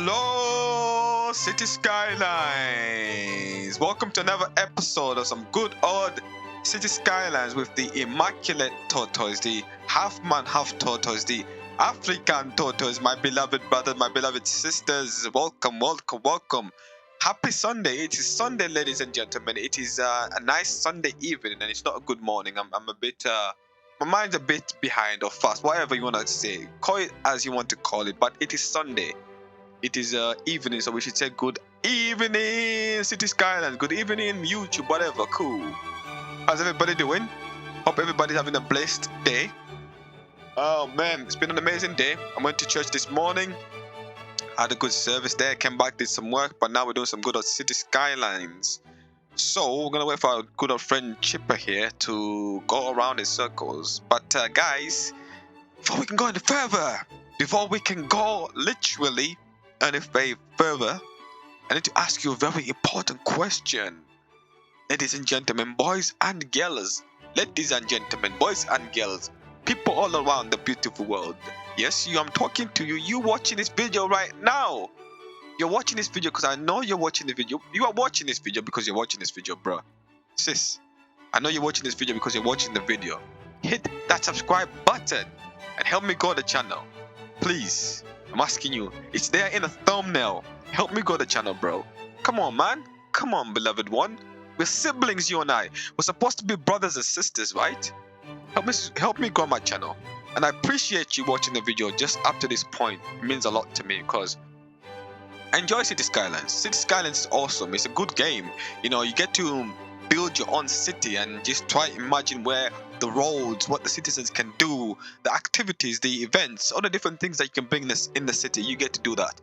Hello, City Skylines. Welcome to another episode of some good old City Skylines with the immaculate tortoise, the half man, half tortoise, the African tortoise, my beloved brothers, my beloved sisters. Welcome, welcome, welcome. Happy Sunday. It is Sunday, ladies and gentlemen. It is a nice Sunday evening, and it's not a good morning. I'm a bit, my mind's a bit behind or fast, whatever you want to say. Call it as you want to call it, but it is Sunday. It is evening, so we should say good evening, City Skylines. Good evening, YouTube, whatever. Cool. How's everybody doing? Hope everybody's having a blessed day. Oh man, it's been an amazing day. I went to church this morning, had a good service there, came back, did some work, but now we're doing some good old City Skylines. So we're gonna wait for our good old friend Chipper here to go around in circles. But guys, before we can go any further, before we can go literally any further, I need to ask you a very important question. Ladies and gentlemen, boys and girls, ladies and gentlemen, boys and girls, people all around the beautiful world. Yes, I'm talking to you. You watching this video right now. You're watching this video because I know you're watching the video. You are watching this video because you're watching this video, bro. Sis, I know you're watching this video because you're watching the video. Hit that subscribe button and help me grow the channel. Please, I'm asking you. It's there in the thumbnail. Help me grow the channel, bro. Come on, man. Come on, beloved one. We're siblings, you and I. We're supposed to be brothers and sisters, right? Help me grow my channel. And I appreciate you watching the video just up to this point. It means a lot to me because I enjoy City Skylines. City Skylines is awesome. It's a good game. You know, you get to build your own city and just try to imagine where the roads, what the citizens can do, the activities, the events, all the different things that you can bring in the city. You get to do that.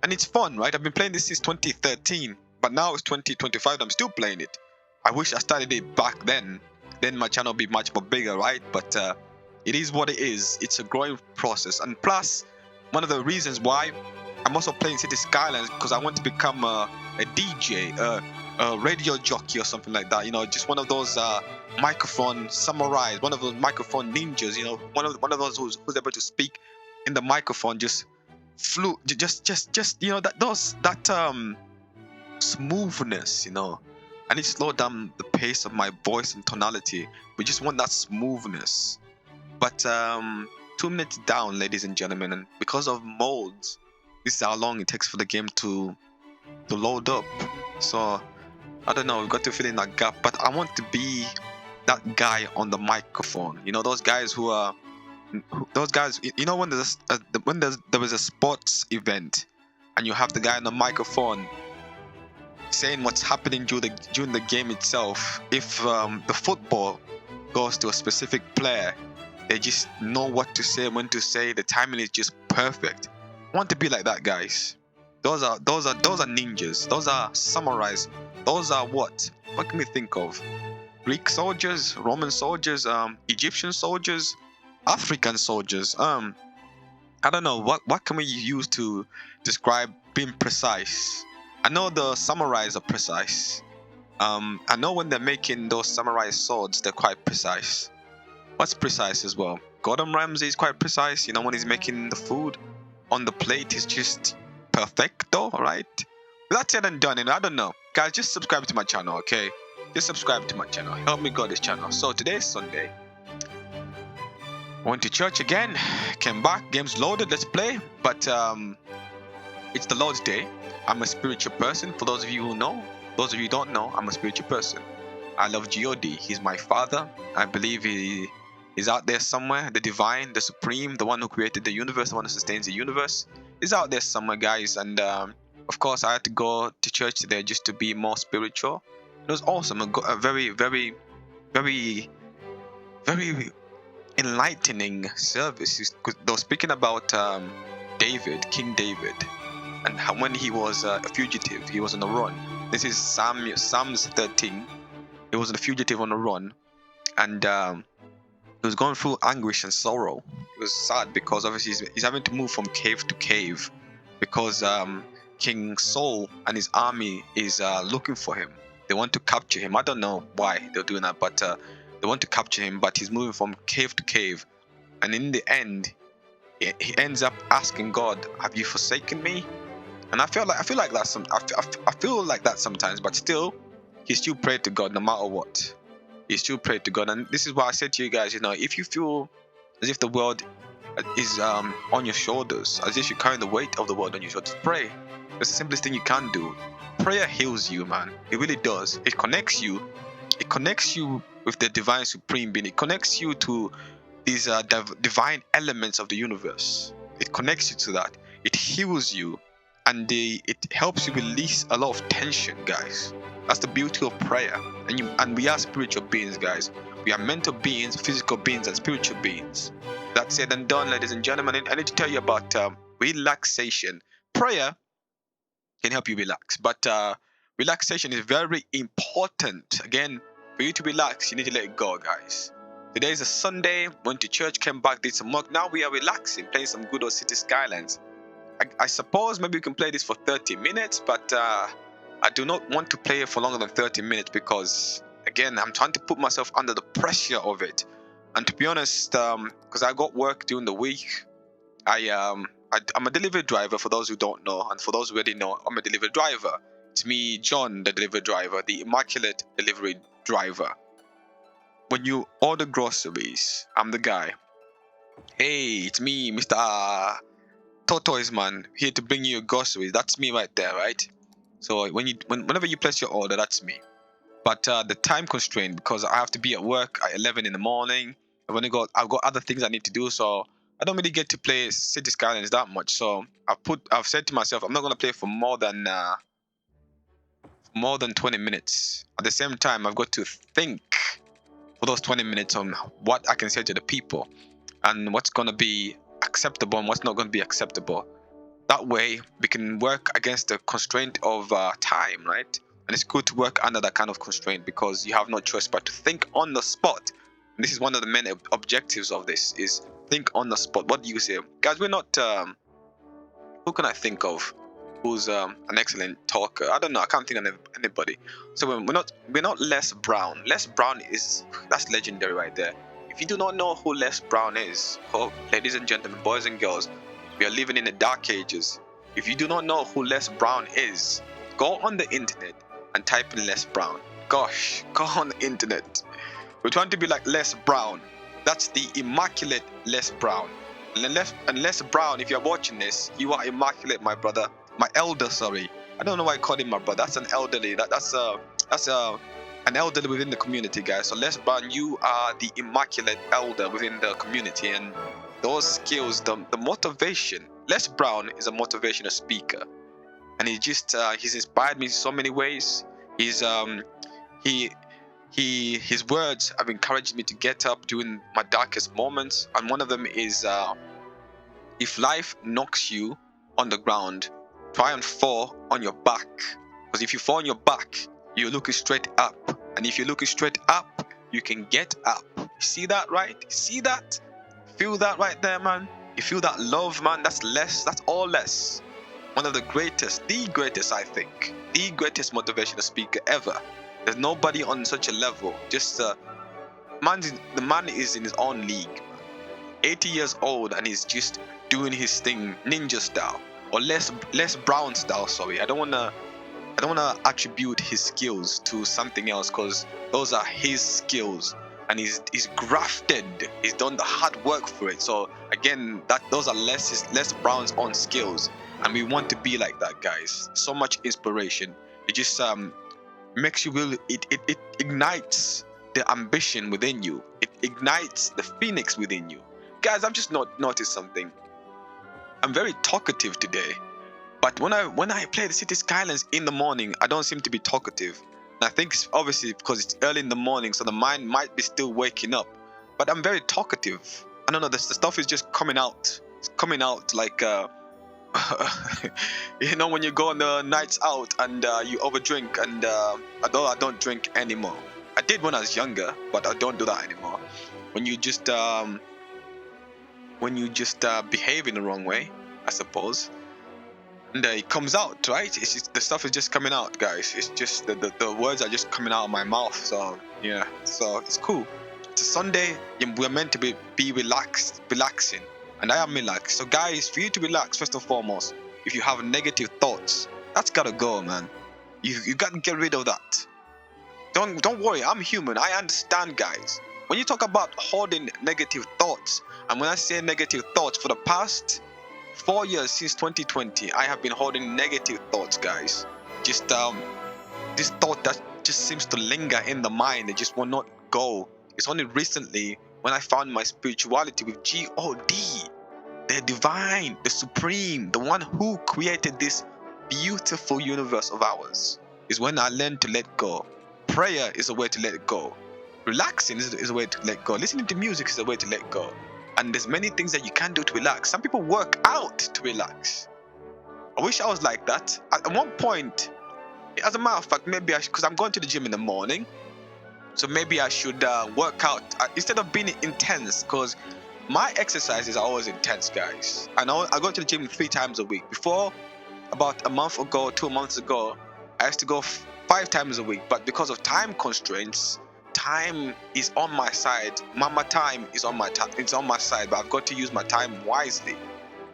And it's fun, right? I've been playing this since 2013, but now it's 2025 and I'm still playing it. I wish I started it back then. Then my channel would be much more bigger, right? But it is what it is. It's a growing process. And plus, one of the reasons why I'm also playing City Skylines because I want to become a DJ, a radio jockey or something like that. You know, just one of those microphone samurais, one of those microphone ninjas. You know, one of those who's able to speak in the microphone, just you know, that smoothness. You know, I need to slow down the pace of my voice and tonality. We just want that smoothness. But 2 minutes down, ladies and gentlemen, and because of modes, this is how long it takes for the game to load up. So I don't know, we've got to fill in that gap. But I want to be that guy on the microphone. You know, those guys who are those guys. You know, when there was a sports event, and you have the guy on the microphone saying what's happening during the game itself. If the football goes to a specific player, they just know what to say, when to say. The timing is just perfect. I want to be like that, guys. Those are ninjas. Those are samurais. Those are what? What can we think of? Greek soldiers, Roman soldiers, Egyptian soldiers, African soldiers. I don't know what can we use to describe being precise. I know the samurais are precise. I know when they're making those samurai swords, they're quite precise. What's precise as well? Gordon Ramsay is quite precise. You know, when he's making the food on the plate, is just perfecto, right? With that said and done, and I don't know, guys, just subscribe to my channel, okay? Just subscribe to my channel. Help me grow this channel. So today is Sunday. Went to church again. Came back. Games loaded. Let's play. But it's the Lord's Day. I'm a spiritual person. For those of you who know, those of you who don't know, I'm a spiritual person. I love God. He's my father. I believe he's out there somewhere. The divine, the supreme, the one who created the universe, the one who sustains the universe, is out there somewhere, guys. And of course, I had to go to church today just to be more spiritual. It was awesome. A very, very, very, very enlightening service. They were speaking about David, King David, and how when he was a fugitive, he was on the run. This is Psalms 13. He was a fugitive on the run, and he was going through anguish and sorrow. He was sad because obviously he's having to move from cave to cave because King Saul and his army is looking for him. They want to capture him. I don't know why they're doing that, but they want to capture him. But he's moving from cave to cave, and in the end, he ends up asking God, "Have you forsaken me?" And I feel like that I feel like that sometimes, but still, he still prayed to God no matter what. He still prayed to God, and this is why I said to you guys, if you feel as if the world is on your shoulders, as if you're carrying the weight of the world on your shoulders, pray. It's the simplest thing you can do. Prayer heals you, man. It really does. It connects you. It connects you with the divine supreme being. It connects you to these divine elements of the universe. It connects you to that. It heals you, and it helps you release a lot of tension, guys. That's the beauty of prayer. And we are spiritual beings, guys. We are mental beings, physical beings, and spiritual beings. That's said and done, ladies and gentlemen. I need to tell you about relaxation. Prayer can help you relax, but relaxation is very important. Again, for you to relax, you need to let it go, guys. Today is a Sunday. Went to church, came back, did some work. Now we are relaxing, playing some good old City Skylines. I suppose maybe we can play this for 30 minutes, but I do not want to play it for longer than 30 minutes because, again, I'm trying to put myself under the pressure of it. And to be honest, because I got work during the week, I'm a delivery driver. For those who don't know, and for those who already know, I'm a delivery driver. It's me, John, the delivery driver, the immaculate delivery driver. When you order groceries, I'm the guy. Hey, it's me, Mr. Tortoise Man, here to bring you your groceries. That's me right there, right? So whenever you place your order, that's me. But the time constraint, because I have to be at work at 11 in the morning. I've got other things I need to do, so I don't really get to play City Skylines that much. So I've said to myself, I'm not gonna play for more than 20 minutes. At the same time, I've got to think for those 20 minutes on what I can say to the people and what's gonna be acceptable and what's not gonna be acceptable. That way, we can work against the constraint of time, right? And it's good to work under that kind of constraint because you have no choice but to think on the spot. And this is one of the main objectives of this: is think on the spot. What do you say, guys? We're not. Who can I think of? Who's an excellent talker? I don't know. I can't think of anybody. So we're not Les Brown. Les Brown that's legendary right there. If you do not know who Les Brown is, oh, ladies and gentlemen, boys and girls, we are living in the dark ages. If you do not know who Les Brown is, go on the internet and type in Les Brown. Gosh, go on the internet. We're trying to be like Les Brown. That's the immaculate Les Brown. And Les Brown, if you're watching this, you are immaculate, my brother. My elder, sorry. I don't know why I called him my brother. That's an elderly. That's an elderly within the community, guys. So Les Brown, you are the immaculate elder within the community, and those skills, the motivation. Les Brown is a motivational speaker, and he's inspired me in so many ways. His words have encouraged me to get up during my darkest moments, and one of them is, if life knocks you on the ground, try and fall on your back, because if you fall on your back, you're looking straight up, and if you're looking straight up, you can get up. You see that, right? You see that? Feel that right there, man? You feel that love, man? That's all Les. One of the greatest, I think, the greatest motivational speaker ever. There's nobody on such a level. Just the man is in his own league. 80 years old, and he's just doing his thing ninja style, or Les Brown style. Sorry, I don't wanna attribute his skills to something else, because those are his skills, and he's grafted. He's done the hard work for it. So again, those are Les Brown's own skills, and we want to be like that, guys. So much inspiration. It just makes you really. It ignites the ambition within you. It ignites the phoenix within you. Guys, I've just noticed something. I'm very talkative today, but when I play the City Skylines in the morning, I don't seem to be talkative. And I think it's obviously because it's early in the morning, so the mind might be still waking up. But I'm very talkative. I don't know, the stuff is just coming out. It's coming out like, when you go on the nights out and you overdrink, and although I don't drink anymore. I did when I was younger, but I don't do that anymore. When you just behave in the wrong way, I suppose, and it comes out, right? It's just, the stuff is just coming out, guys. It's just the words are just coming out of my mouth. So yeah, so it's cool. It's a Sunday. We're meant to be relaxing, and I am relaxed. So guys, for you to relax, first and foremost, if you have negative thoughts, that's gotta go, man. You gotta get rid of that. Don't worry, I'm human. I understand, guys. When you talk about holding negative thoughts, and when I say negative thoughts, for the past 4 years since 2020, I have been holding negative thoughts, guys. Just this thought that just seems to linger in the mind, it just will not go. It's only recently when I found my spirituality with God, the divine, the supreme, the one who created this beautiful universe of ours, is when I learned to let go. Prayer is a way to let go. Relaxing is a way to let go. Listening to music is a way to let go. And there's many things that you can do to relax. Some people work out to relax. I wish I was like that. At one point, as a matter of fact, maybe because I'm going to the gym in the morning, so maybe I should work out instead of being intense, because my exercises are always intense, guys. I go to the gym 3 times a week. Before, about a month ago, 2 months ago, I used to go 5 times a week. But because of time constraints, time is on my side. Mama time is on my it's on my side, but I've got to use my time wisely.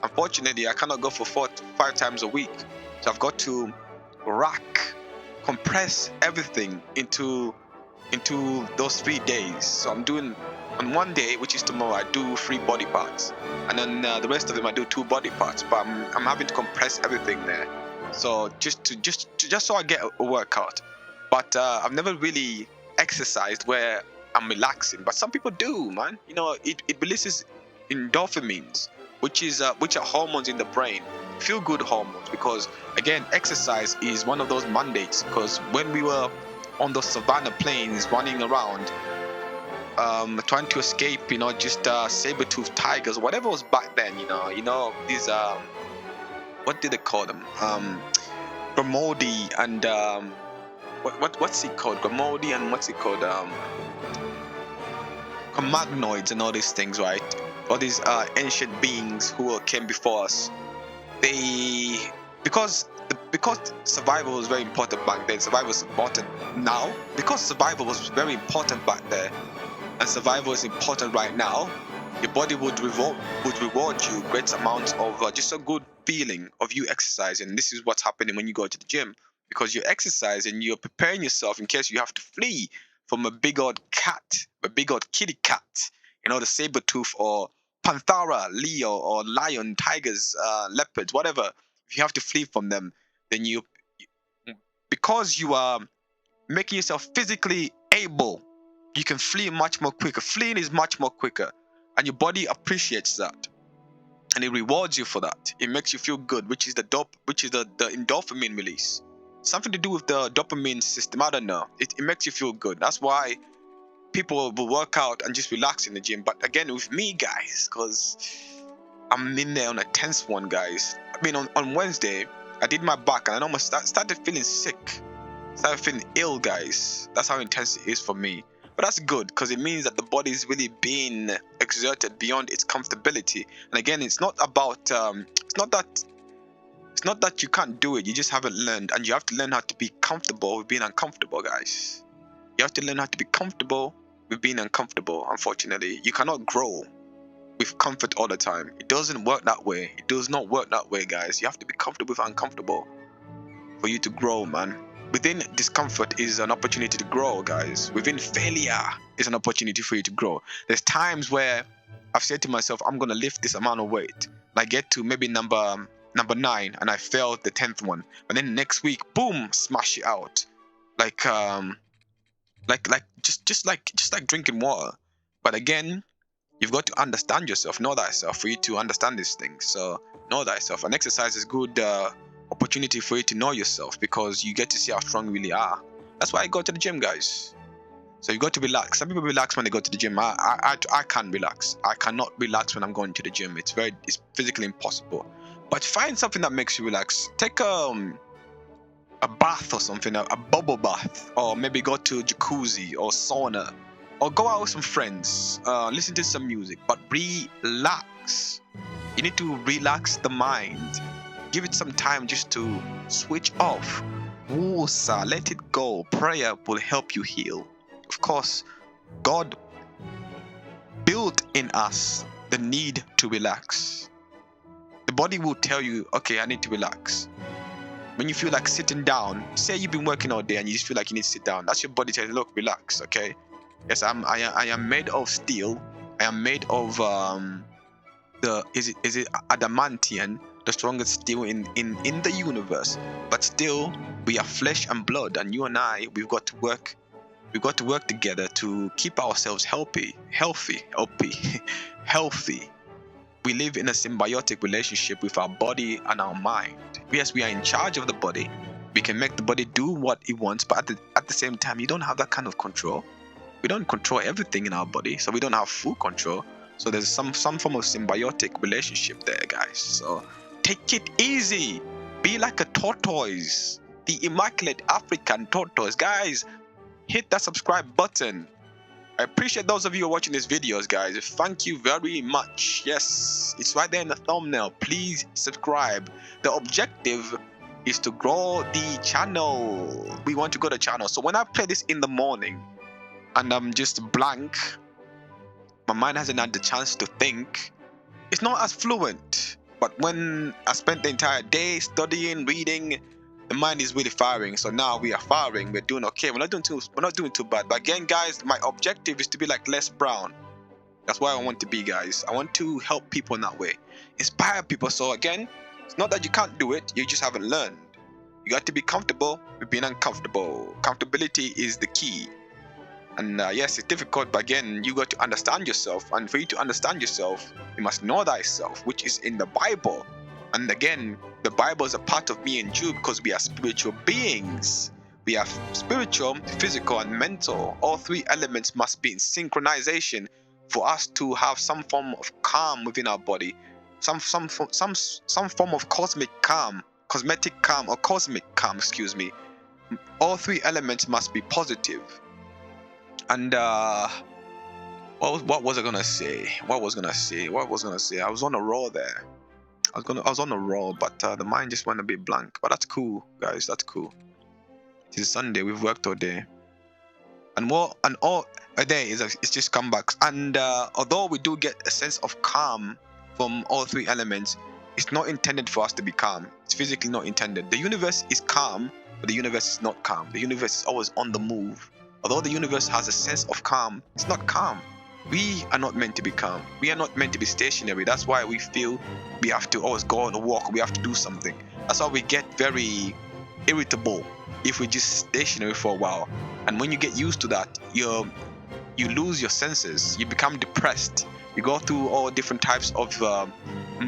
Unfortunately, I cannot go for 5 times a week, so I've got to compress everything into those 3 days. So I'm doing on one day, which is tomorrow, I do 3 body parts, and then the rest of them I do 2 body parts. But I'm having to compress everything there, so just so I get a workout. But I've never really exercised where I'm relaxing. But some people do, man. You know, it releases endorphins, which are hormones in the brain, feel good hormones. Because again, exercise is one of those mandates. Because when we were on those savannah plains running around, trying to escape, just saber-toothed tigers, whatever was back then, these what did they call them? Gramodi and what's it called? Gramodi and what's it called? Cro-Magnoids and all these things, right? All these ancient beings who came before us. They because survival was very important back then. Survival is important now. Because survival was very important back there, and survival is important right now, your body would reward you great amounts of just a good feeling of you exercising. This is what's happening when you go to the gym, because you're exercising, you're preparing yourself in case you have to flee from a big old cat, a big old kitty cat, the saber tooth or panthera, leo or lion, tigers, leopards, whatever. If you have to flee from them, then because you are making yourself physically able, you can flee much more quicker. Fleeing is much more quicker, and your body appreciates that, and it rewards you for that. It makes you feel good, which is the endorphin release. Something to do with the dopamine system. I don't know. It makes you feel good. That's why people will work out and just relax in the gym. But again, with me, guys, because I'm in there on a tense one, guys. I mean, on Wednesday, I did my back, and I almost started feeling sick. Started feeling ill, guys. That's how intense it is for me. But that's good, because it means that the body is really being exerted beyond its comfortability. And again, it's not about it's not that you can't do it. You just haven't learned, and you have to learn how to be comfortable with being uncomfortable, guys. You have to learn how to be comfortable with being uncomfortable. Unfortunately, you cannot grow with comfort all the time. It doesn't work that way. It does not work that way, guys. You have to be comfortable with uncomfortable for you to grow, man. Within discomfort is an opportunity to grow, guys. Within failure is an opportunity for you to grow. There's times where I've said to myself, I'm gonna lift this amount of weight, and I get to maybe number 9, and I failed the 10th one. And then next week, boom, smash it out, like just like drinking water. But again, you've got to understand yourself, know thyself, for you to understand these things. So know thyself. And exercise is good opportunity for you to know yourself, because you get to see how strong you really are. That's why I go to the gym, guys. So you got to relax. Some people relax when they go to the gym. I can't relax. I cannot relax when I'm going to the gym. It's physically impossible. But find something that makes you relax. Take a bath or something, a bubble bath, or maybe go to jacuzzi or sauna, or go out with some friends, listen to some music, but relax. You need to relax the mind. Give it some time just to switch off. Wusa, let it go. Prayer will help you heal. Of course, God built in us the need to relax. The body will tell you, okay, I need to relax. When you feel like sitting down, say you've been working all day and you just feel like you need to sit down, that's your body telling you, look, relax, okay? Yes, I am made of steel. I am made of is it adamantium, the strongest steel in the universe. But still, we are flesh and blood, and you and I, we've got to work together to keep ourselves healthy. We live in a symbiotic relationship with our body and our mind. Yes, we are in charge of the body. We can make the body do what it wants, but at the same time, you don't have that kind of control. We don't control everything in our body, so we don't have full control. So there's some form of symbiotic relationship there, guys. So take it easy. Be like a tortoise, the immaculate African tortoise. Guys, hit that subscribe button. I appreciate those of you who are watching these videos, guys. Thank you very much. Yes, it's right there in the thumbnail. Please subscribe. The objective is to grow the channel. We want to grow the channel. So when I play this in the morning and I'm just blank, my mind hasn't had the chance to think, it's not as fluent. But when I spent the entire day studying, reading, the mind is really firing. So now we are firing. We're doing okay. We're not doing too bad. But again, guys, my objective is to be like Les Brown. That's why I want to be, guys. I want to help people in that way, inspire people. So again, it's not that you can't do it, you just haven't learned. You got to be comfortable with being uncomfortable. Comfortability is the key. And yes, it's difficult, but again, you got to understand yourself. And for you to understand yourself, you must know thyself, which is in the Bible. And again, the Bible is a part of me and you because we are spiritual beings. We are spiritual, physical, and mental. All three elements must be in synchronization for us to have some form of calm within our body, some form of cosmetic calm, excuse me. All three elements must be positive. And what was I gonna say? I was on a roll there. I was on a roll, but the mind just went a bit blank. But that's cool, guys. That's cool. It is Sunday. We've worked all day, and all a day is it's just comebacks. And although we do get a sense of calm from all three elements, it's not intended for us to be calm. It's physically not intended. The universe is calm, but the universe is not calm. The universe is always on the move. Although the universe has a sense of calm, it's not calm. We are not meant to be calm. We are not meant to be stationary. That's why we feel we have to always go on a walk. We have to do something. That's why we get very irritable if we're just stationary for a while. And when you get used to that, you lose your senses. You become depressed. You go through all different types of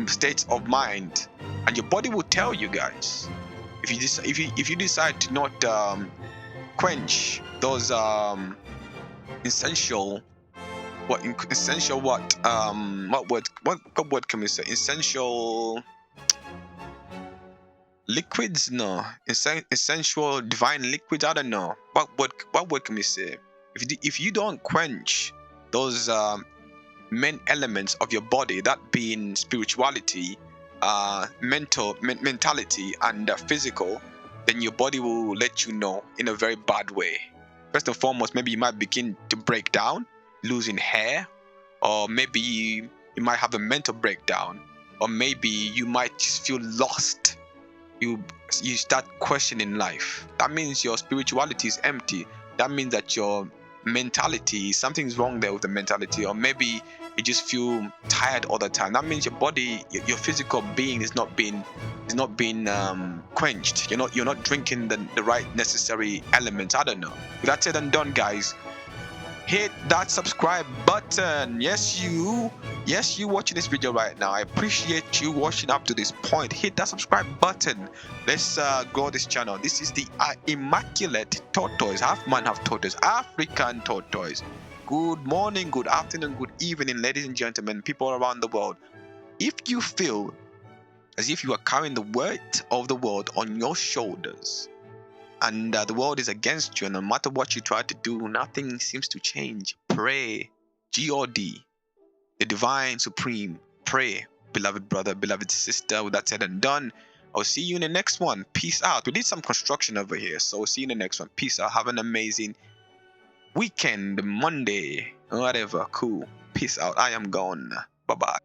states of mind, and your body will tell you, guys. If you decide to not quench those essential what word can we say? Essential liquids? No, essential divine liquids. I don't know what word can we say? If you don't quench those main elements of your body, that being spirituality, mentality, and physical, then your body will let you know in a very bad way. First and foremost, maybe you might begin to break down, losing hair, or maybe you might have a mental breakdown, or maybe you might just feel lost. You start questioning life. That means your spirituality is empty. That means that your mentality, something's wrong there with the mentality, or maybe you just feel tired all the time. That means your body, your physical being is not being quenched. You're not drinking the right necessary elements. I don't know. With that said and done, guys, hit that subscribe button. Yes, you watching this video right now, I appreciate you watching up to this point. Hit that subscribe button. Let's grow this channel. This is the immaculate tortoise, half man half tortoise, African tortoise. Good morning, good afternoon, good evening, ladies and gentlemen, people around the world. If you feel as if you are carrying the weight of the world on your shoulders, and the world is against you, and no matter what you try to do, nothing seems to change, pray. God, the divine supreme, pray, beloved brother, beloved sister. With that said and done, I'll see you in the next one. Peace out. We did some construction over here, so we'll see you in the next one. Peace out. Have an amazing weekend, Monday, whatever. Cool. Peace out. I am gone. Bye bye.